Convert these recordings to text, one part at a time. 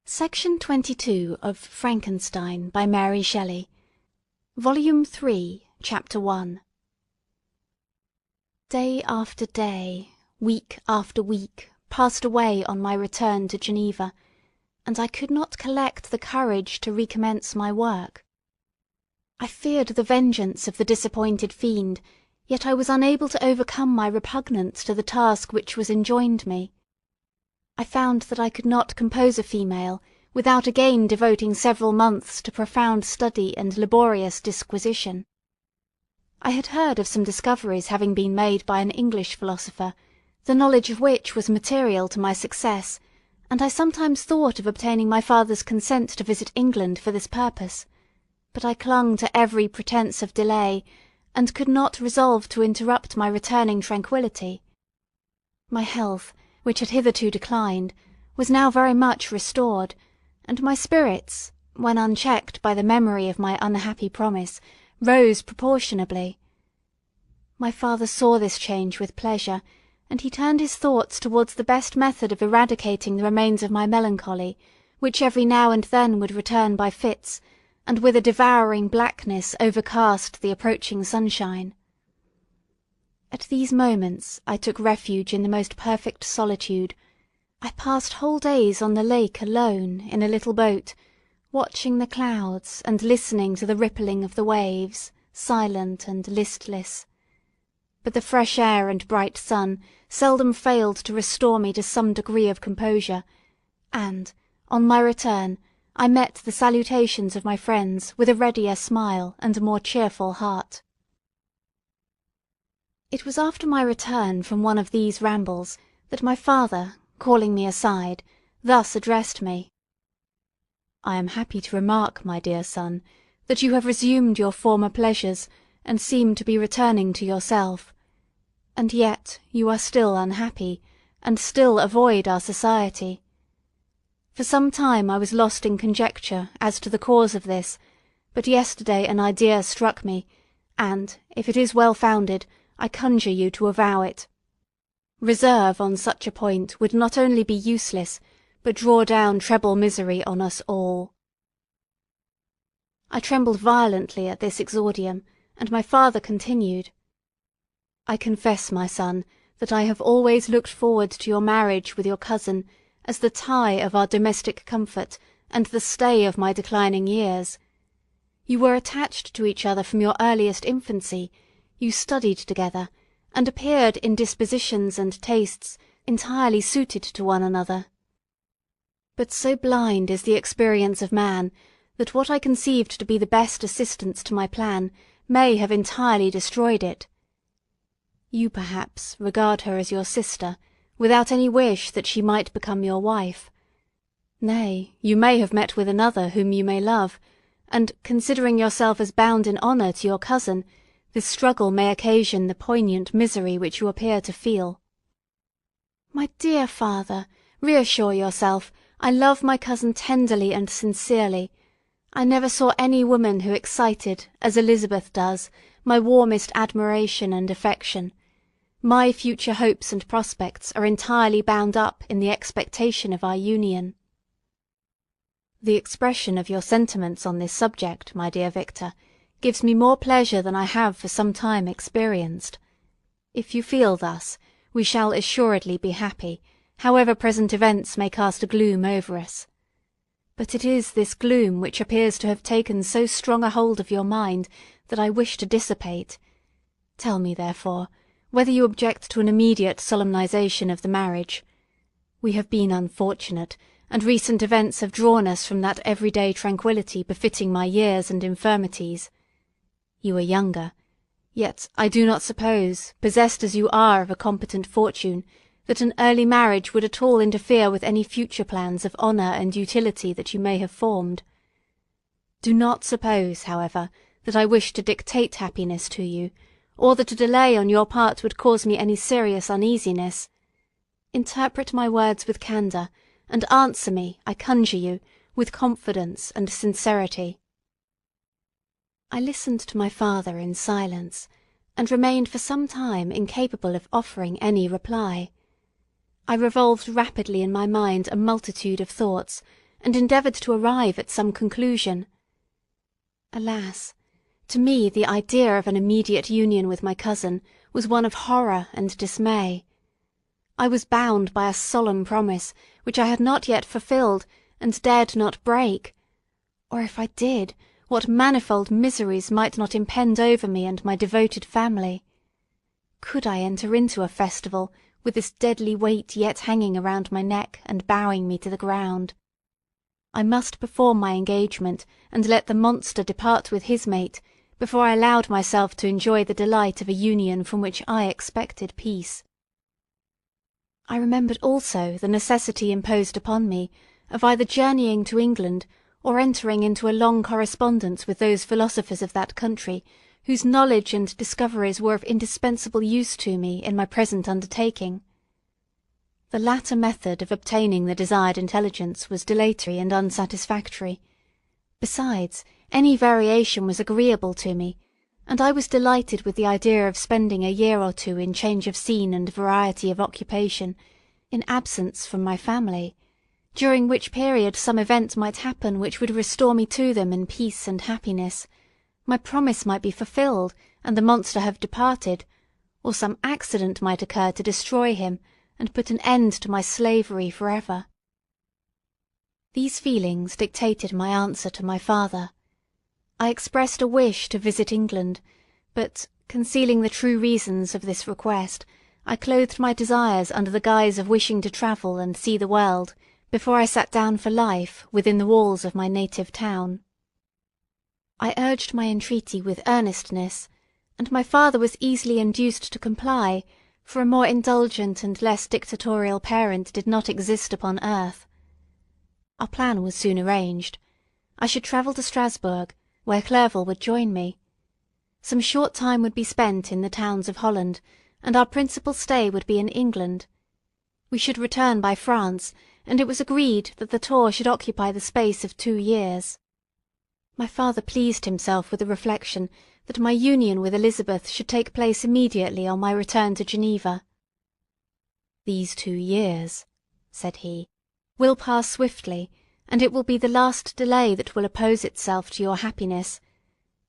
Section 22 of Frankenstein by Mary Shelley. Volume 3, Chapter 1. Day after day, week after week, passed away on my return to Geneva, and I could not collect the courage to recommence my work. I feared the vengeance of the disappointed fiend, yet I was unable to overcome my repugnance to the task which was enjoined me. I found that I could not compose a female without again devoting several months to profound study and laborious disquisition. I had heard of some discoveries having been made by an English philosopher, the knowledge of which was material to my success, and I sometimes thought of obtaining my father's consent to visit England for this purpose, but I clung to every pretence of delay, and could not resolve to interrupt my returning tranquillity. My health, which had hitherto declined, was now very much restored, and my spirits, when unchecked by the memory of my unhappy promise, rose proportionably. My father saw this change with pleasure, and he turned his thoughts towards the best method of eradicating the remains of my melancholy, which every now and then would return by fits, and with a devouring blackness overcast the approaching sunshine. At these moments I took refuge in the most perfect solitude. I passed whole days on the lake alone in a little boat, watching the clouds and listening to the rippling of the waves, silent and listless. But the fresh air and bright sun seldom failed to restore me to some degree of composure, and, on my return, I met the salutations of my friends with a readier smile and a more cheerful heart. It was after my return from one of these rambles that my father, calling me aside, thus addressed me. "I am happy to remark, my dear son, that you have resumed your former pleasures, and seem to be returning to yourself. And yet you are still unhappy, and still avoid our society. For some time I was lost in conjecture as to the cause of this, but yesterday an idea struck me, and, if it is well founded, I conjure you to avow it. Reserve on such a point would not only be useless, but draw down treble misery on us all." I trembled violently at this exordium, and my father continued, "I confess, my son, that I have always looked forward to your marriage with your cousin as the tie of our domestic comfort and the stay of my declining years. You were attached to each other from your earliest infancy, you studied together, and appeared in dispositions and tastes entirely suited to one another. But so blind is the experience of man, that what I conceived to be the best assistance to my plan may have entirely destroyed it. You, perhaps, regard her as your sister, without any wish that she might become your wife. Nay, you may have met with another whom you may love, and, considering yourself as bound in honour to your cousin, this struggle may occasion the poignant misery which you appear to feel. My dear father, reassure yourself. I love my cousin tenderly and sincerely. I never saw any woman who excited, as Elizabeth does, my warmest admiration and affection. My future hopes and prospects are entirely bound up in the expectation of our union." "The expression of your sentiments on this subject, my dear Victor, gives me more pleasure than I have for some time experienced. If you feel thus, we shall assuredly be happy, however present events may cast a gloom over us. But it is this gloom which appears to have taken so strong a hold of your mind that I wish to dissipate. Tell me, therefore, whether you object to an immediate solemnization of the marriage. We have been unfortunate, and recent events have drawn us from that everyday tranquillity befitting my years and infirmities. You are younger, yet I do not suppose, possessed as you are of a competent fortune, that an early marriage would at all interfere with any future plans of honour and utility that you may have formed. Do not suppose, however, that I wish to dictate happiness to you, or that a delay on your part would cause me any serious uneasiness. Interpret my words with candour, and answer me, I conjure you, with confidence and sincerity." I listened to my father in silence, and remained for some time incapable of offering any reply. I revolved rapidly in my mind a multitude of thoughts, and endeavoured to arrive at some conclusion. Alas! to me the idea of an immediate union with my cousin was one of horror and dismay. I was bound by a solemn promise which I had not yet fulfilled and dared not break. Or if I did, what manifold miseries might not impend over me and my devoted family! Could I enter into a festival with this deadly weight yet hanging around my neck and bowing me to the ground? I must perform my engagement and let the monster depart with his mate before I allowed myself to enjoy the delight of a union from which I expected peace. I remembered also the necessity imposed upon me of either journeying to England or entering into a long correspondence with those philosophers of that country whose knowledge and discoveries were of indispensable use to me in my present undertaking. The latter method of obtaining the desired intelligence was dilatory and unsatisfactory. Besides, any variation was agreeable to me, and I was delighted with the idea of spending a year or two in change of scene and variety of occupation, in absence from my family, during which period some event might happen which would restore me to them in peace and happiness. My promise might be fulfilled, and the monster have departed, or some accident might occur to destroy him, and put an end to my slavery for ever. These feelings dictated my answer to my father. I expressed a wish to visit England, but, concealing the true reasons of this request, I clothed my desires under the guise of wishing to travel and see the world, before I sat down for life within the walls of my native town. I urged my entreaty with earnestness, and my father was easily induced to comply, for a more indulgent and less dictatorial parent did not exist upon earth. Our plan was soon arranged. I should travel to Strasbourg, where Clerval would join me. Some short time would be spent in the towns of Holland, and our principal stay would be in England. We should return by France, and it was agreed that the tour should occupy the space of 2 years. My father pleased himself with the reflection that my union with Elizabeth should take place immediately on my return to Geneva. "These 2 years," said he, "will pass swiftly, and it will be the last delay that will oppose itself to your happiness.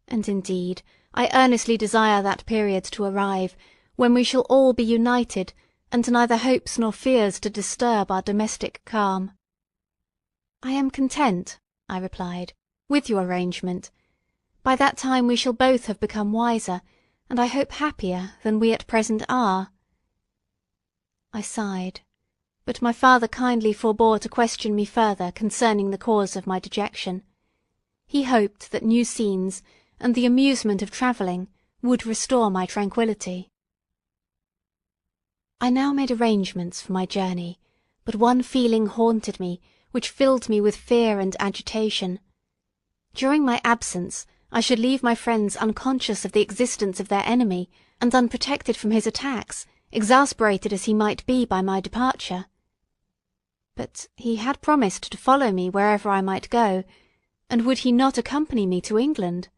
And indeed, I earnestly desire that period to arrive, when we shall all be united, and neither hopes nor fears to disturb our domestic calm." "I am content," I replied, "with your arrangement. By that time we shall both have become wiser, and I hope happier than we at present are." I sighed, but my father kindly forbore to question me further concerning the cause of my dejection. He hoped that new scenes, and the amusement of travelling, would restore my tranquillity. I now made arrangements for my journey, but one feeling haunted me, which filled me with fear and agitation. During my absence I should leave my friends unconscious of the existence of their enemy, and unprotected from his attacks, exasperated as he might be by my departure. But he had promised to follow me wherever I might go, and would he not accompany me to England?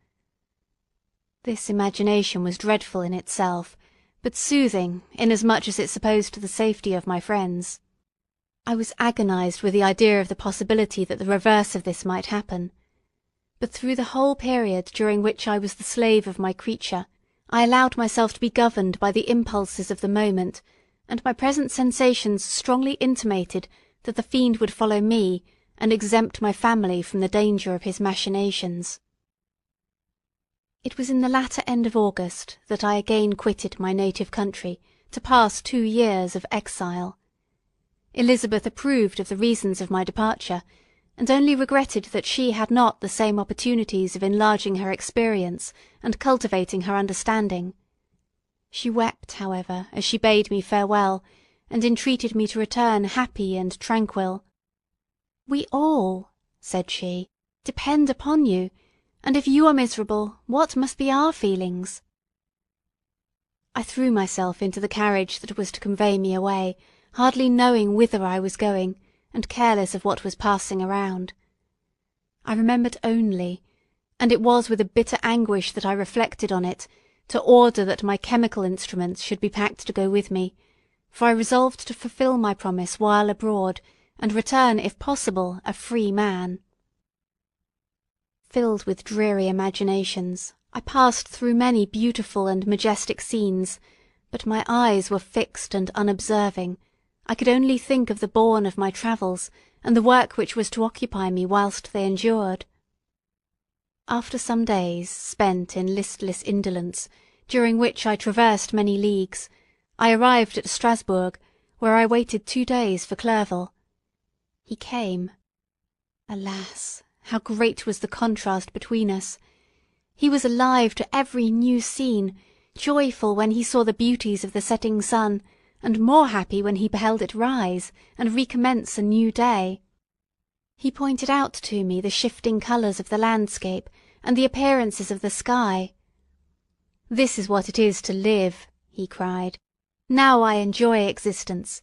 This imagination was dreadful in itself, but soothing, inasmuch as it supposed the safety of my friends. I was agonized with the idea of the possibility that the reverse of this might happen. But through the whole period during which I was the slave of my creature, I allowed myself to be governed by the impulses of the moment, and my present sensations strongly intimated that the fiend would follow me, and exempt my family from the danger of his machinations. It was in the latter end of August that I again quitted my native country, to pass 2 years of exile. Elizabeth approved of the reasons of my departure, and only regretted that she had not the same opportunities of enlarging her experience and cultivating her understanding. She wept, however, as she bade me farewell, and entreated me to return happy and tranquil. "We all," said she, "depend upon you, and if you are miserable, what must be our feelings?" I threw myself into the carriage that was to convey me away, hardly knowing whither I was going, and careless of what was passing around. I remembered only, and it was with a bitter anguish that I reflected on it, to order that my chemical instruments should be packed to go with me, for I resolved to fulfil my promise while abroad, and return, if possible, a free man. Filled with dreary imaginations, I passed through many beautiful and majestic scenes, but my eyes were fixed and unobserving. I could only think of the bourne of my travels, and the work which was to occupy me whilst they endured. After some days spent in listless indolence, during which I traversed many leagues, I arrived at Strasbourg, where I waited 2 days for Clerval. He came. Alas, how great was the contrast between us! He was alive to every new scene, joyful when he saw the beauties of the setting sun, and more happy when he beheld it rise and recommence a new day. He pointed out to me the shifting colours of the landscape and the appearances of the sky. "This is what it is to live," he cried. "Now I enjoy existence.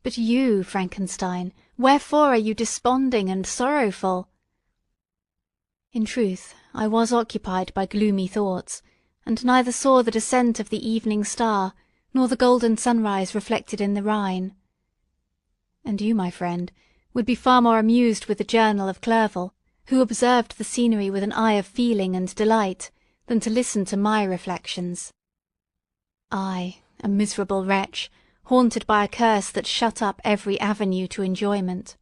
But you, Frankenstein, wherefore are you desponding and sorrowful?" In truth, I was occupied by gloomy thoughts, and neither saw the descent of the evening star, nor the golden sunrise reflected in the Rhine. And you, my friend, would be far more amused with the journal of Clerval, who observed the scenery with an eye of feeling and delight, than to listen to my reflections. I, a miserable wretch, haunted by a curse that shut up every avenue to enjoyment.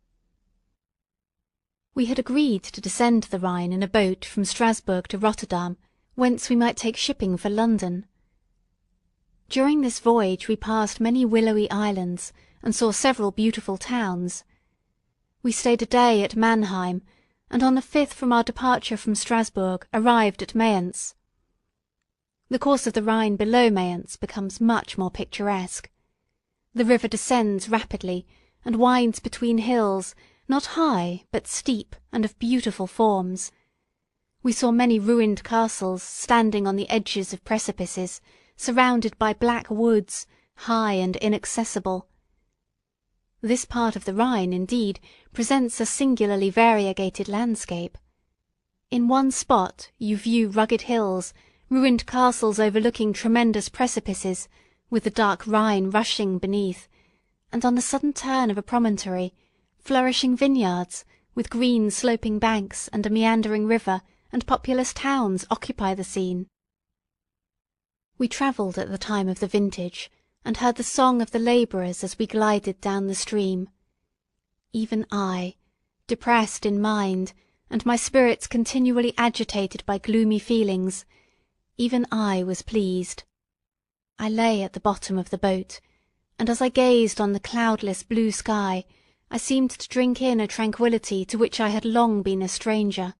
We had agreed to descend the Rhine in a boat from Strasbourg to Rotterdam, whence we might take shipping for London. During this voyage we passed many willowy islands, and saw several beautiful towns. We stayed a day at Mannheim, and on the 5th from our departure from Strasbourg arrived at Mayence. The course of the Rhine below Mayence becomes much more picturesque. The river descends rapidly, and winds between hills, not high, but steep, and of beautiful forms. We saw many ruined castles standing on the edges of precipices, surrounded by black woods, high and inaccessible. This part of the Rhine, indeed, presents a singularly variegated landscape. In one spot you view rugged hills, ruined castles overlooking tremendous precipices, with the dark Rhine rushing beneath, and on the sudden turn of a promontory, flourishing vineyards, with green sloping banks and a meandering river, and populous towns occupy the scene. We travelled at the time of the vintage, and heard the song of the labourers as we glided down the stream. Even I, depressed in mind, and my spirits continually agitated by gloomy feelings, even I was pleased. I lay at the bottom of the boat, and as I gazed on the cloudless blue sky, I seemed to drink in a tranquillity to which I had long been a stranger.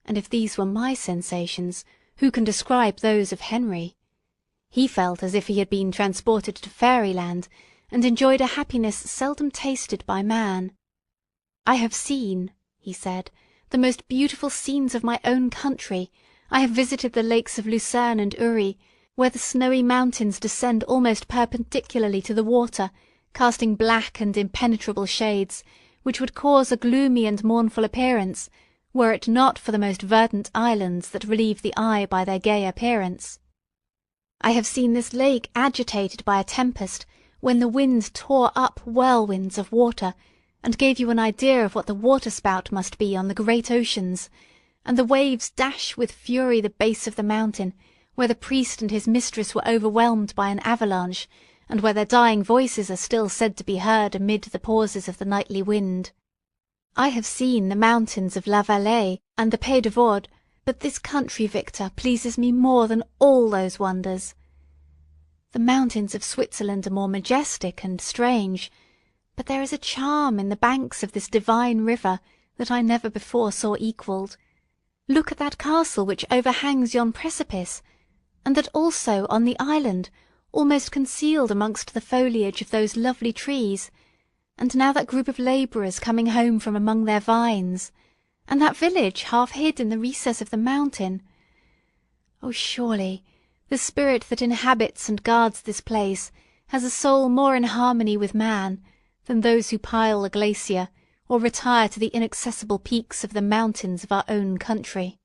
And if these were my sensations, who can describe those of Henry? He felt as if he had been transported to fairyland, and enjoyed a happiness seldom tasted by man. "I have seen," he said, "the most beautiful scenes of my own country. I have visited the lakes of Lucerne and Uri, where the snowy mountains descend almost perpendicularly to the water, casting black and impenetrable shades, which would cause a gloomy and mournful appearance, were it not for the most verdant islands that relieve the eye by their gay appearance. I have seen this lake agitated by a tempest, when the wind tore up whirlwinds of water, and gave you an idea of what the waterspout must be on the great oceans, and the waves dash with fury the base of the mountain, where the priest and his mistress were overwhelmed by an avalanche, and where their dying voices are still said to be heard amid the pauses of the nightly wind. I have seen the mountains of La Valais and the Pays de Vaud, but this country, Victor, pleases me more than all those wonders. The mountains of Switzerland are more majestic and strange, but there is a charm in the banks of this divine river that I never before saw equalled. Look at that castle which overhangs yon precipice, and that also on the island, almost concealed amongst the foliage of those lovely trees, and now that group of labourers coming home from among their vines, and that village half hid in the recess of the mountain. Oh, surely, the spirit that inhabits and guards this place has a soul more in harmony with man than those who pile a glacier, or retire to the inaccessible peaks of the mountains of our own country.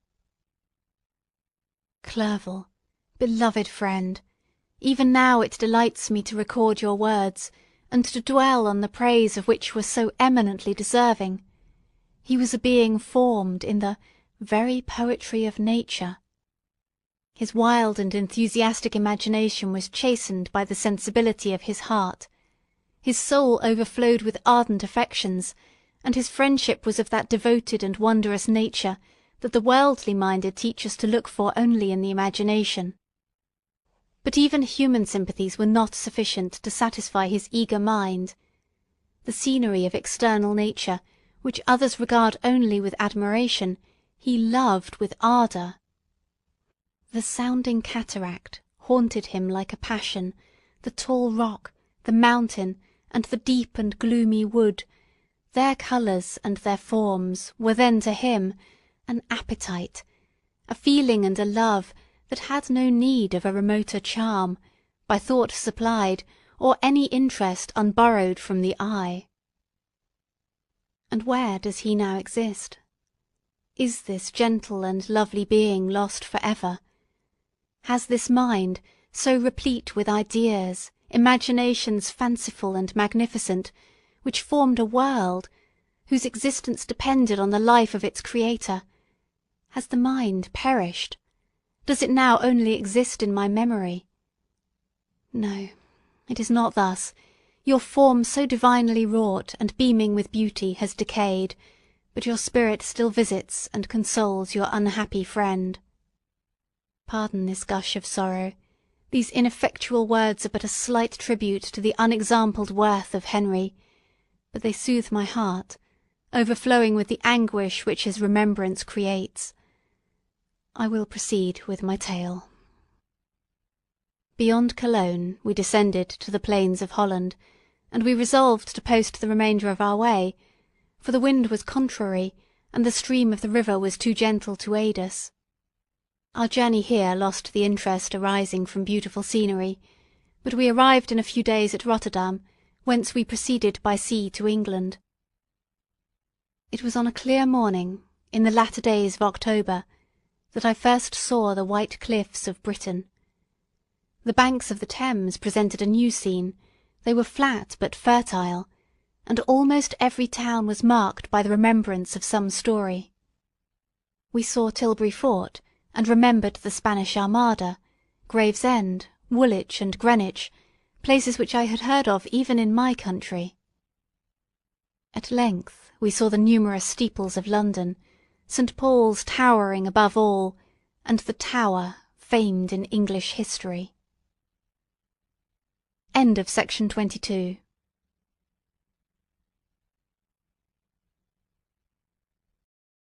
Clerval, beloved friend, even now it delights me to record your words, and to dwell on the praise of which was so eminently deserving. He was a being formed in the very poetry of nature. His wild and enthusiastic imagination was chastened by the sensibility of his heart. His soul overflowed with ardent affections, and his friendship was of that devoted and wondrous nature that the worldly-minded teach us to look for only in the imagination. But even human sympathies were not sufficient to satisfy his eager mind. The scenery of external nature, which others regard only with admiration, he loved with ardour. The sounding cataract haunted him like a passion, the tall rock, the mountain, and the deep and gloomy wood, their colours and their forms were then to him an appetite, a feeling and a love that had no need of a remoter charm, by thought supplied, or any interest unborrowed from the eye. And where does he now exist? Is this gentle and lovely being lost for ever? Has this mind, so replete with ideas, imaginations fanciful and magnificent, which formed a world, whose existence depended on the life of its creator, has the mind perished? Does it now only exist in my memory? No, it is not thus. Your form so divinely wrought and beaming with beauty has decayed, but your spirit still visits and consoles your unhappy friend. Pardon this gush of sorrow. These ineffectual words are but a slight tribute to the unexampled worth of Henry, but they soothe my heart, overflowing with the anguish which his remembrance creates. I will proceed with my tale. Beyond Cologne we descended to the plains of Holland, and we resolved to post the remainder of our way, for the wind was contrary, and the stream of the river was too gentle to aid us. Our journey here lost the interest arising from beautiful scenery, but we arrived in a few days at Rotterdam, whence we proceeded by sea to England. It was on a clear morning, in the latter days of October, that I first saw the white cliffs of Britain. The banks of the Thames presented a new scene. They were flat but fertile, and almost every town was marked by the remembrance of some story. We saw Tilbury Fort, and remembered the Spanish Armada, Gravesend, Woolwich, and Greenwich, places which I had heard of even in my country. At length we saw the numerous steeples of London, St. Paul's towering above all, and the Tower, famed in English history. End of Section 22.